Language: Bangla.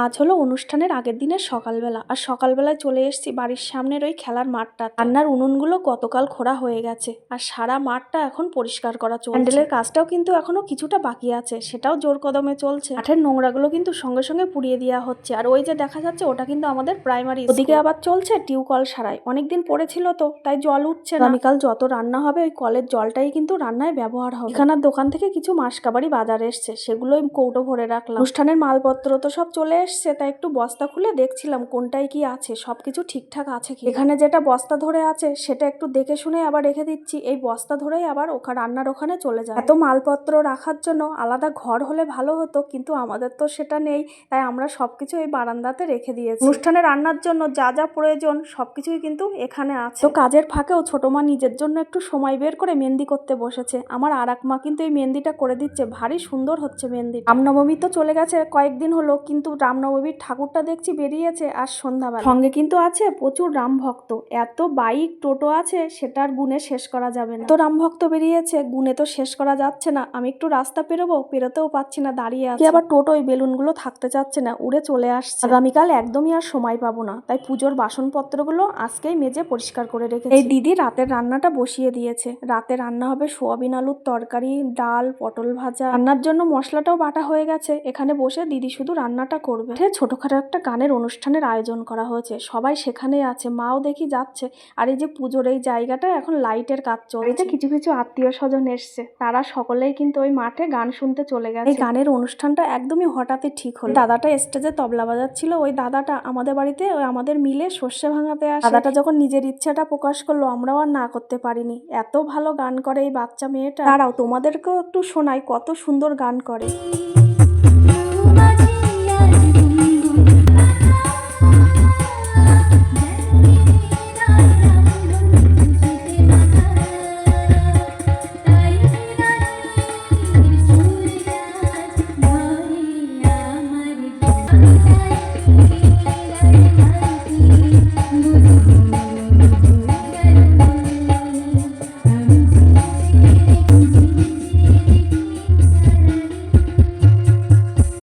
আজ হলো অনুষ্ঠানের আগের দিনের সকালবেলা, আর সকালবেলায় চলে এসেছি বাড়ির সামনের ওই খেলার মাঠটা। রান্নার উনুনগুলো গতকাল খোঁড়া হয়ে গেছে, আর সারা মাঠটা এখন পরিষ্কার করা চলছে। প্যান্ডেলের কাজটাও কিন্তু এখনো কিছুটা বাকি আছে, সেটাও জোর কদমে চলছে। মাঠের নোংরাগুলো কিন্তু সঙ্গে সঙ্গে পুড়িয়ে দেওয়া হচ্ছে। আর ওই যে দেখা যাচ্ছে ওটা কিন্তু আমাদের প্রাইমারি স্কুল। ওদিকে আবার চলছে টিউকল সারাই, অনেকদিন পড়েছিল তো তাই জল উঠছে না। আগামীকাল যত রান্না হবে ওই কলের জলটাই কিন্তু রান্নায় ব্যবহার হবে। এখানের দোকান থেকে কিছু মাসকাবাড়ি বাজার এসছে, সেগুলোই কৌটো ভরে রাখলাম। অনুষ্ঠানের মালপত্র তো সব চলে এসছে, তাই একটু বস্তা খুলে দেখছিলাম কোনটায় কি আছে, সবকিছু ঠিকঠাক আছে কি। এখানে যেটা বস্তা ধরে আছে সেটা একটু দেখে শুনে আবার রেখে দিচ্ছি, এই বস্তা ধরেই আবার রান্নার ওখানে চলে যায়। এত মালপত্র রাখার জন্য আলাদা ঘর হলে ভালো হতো, কিন্তু আমাদের তো সেটা নেই, তাই আমরা সবকিছু এই বারান্দাতে রেখে দিয়েছি। অনুষ্ঠানে রান্নার জন্য যা যা প্রয়োজন সবকিছুই কিন্তু এখানে আছে। তো কাজের ফাঁকেও ছোট মা নিজের জন্য একটু সময় বের করে মেহেন্দি করতে বসেছে। আমার আর এক মা কিন্তু এই মেহেন্দিটা করে দিচ্ছে, ভারী সুন্দর হচ্ছে মেহেন্দি। রামনবমী তো চলে গেছে কয়েকদিন হলো, কিন্তু রামনবমীর ঠাকুরটা দেখছি বেরিয়েছে আজ সন্ধ্যাবেলা। সঙ্গে কিন্তু আছে প্রচুর রাম ভক্ত, এত বাইক টোটো আছে সেটার গুণে শেষ করা যাবে না। তো রাম ভক্ত বেরিয়েছে, গুণে তো শেষ করা যাচ্ছে না। আমি একটু রাস্তা পেরোবো, পেরোতেও পাচ্ছি না, দাঁড়িয়ে আছি। আবার টোটোয় বেলুনগুলো থাকতে চাচ্ছে না, উড়ে চলে আসছে। আগামীকাল একদমই আর সময় পাবো না, তাই পুজোর বাসনপত্রগুলো আজকেই মেজে পরিষ্কার করে রেখেছি। এই দিদি রাতের রান্নাটা বসিয়ে দিয়েছে। রাতে রান্না হবে সোয়াবিন আলুর তরকারি, ডাল, পটল ভাজা। রান্নার জন্য মশলাটাও বাটা হয়ে গেছে, এখানে বসে দিদি শুধু রান্নাটা করবে। ছোটখাটো একটা গানের অনুষ্ঠানের আয়োজন করা হয়েছে, সবাই সেখানে আছে, মাও দেখি যাচ্ছে। আর এই যে পুজোর এই জায়গাটা এখন লাইটের কাজ চলছে। কিছু কিছু আত্মীয় স্বজন এসছে, তারা সকলেই কিন্তু ওই মাঠে গান শুনতে চলে গেছে। এই গানের অনুষ্ঠানটা একদমই হঠাৎই ঠিক হলো। দাদাটা স্টেজে তবলা বাজাচ্ছিল, ওই দাদাটা আমাদের বাড়িতে আমাদের মিলে সর্ষে ভাঙাতে আসে। দাদাটা যখন নিজের ইচ্ছাটা প্রকাশ করলো, আমরাও আর না করতে পারিনি। এত ভালো গান করে এই বাচ্চা মেয়েটা। দাঁড়াও তোমাদেরকেও একটু শোনাই, কত সুন্দর গান করে।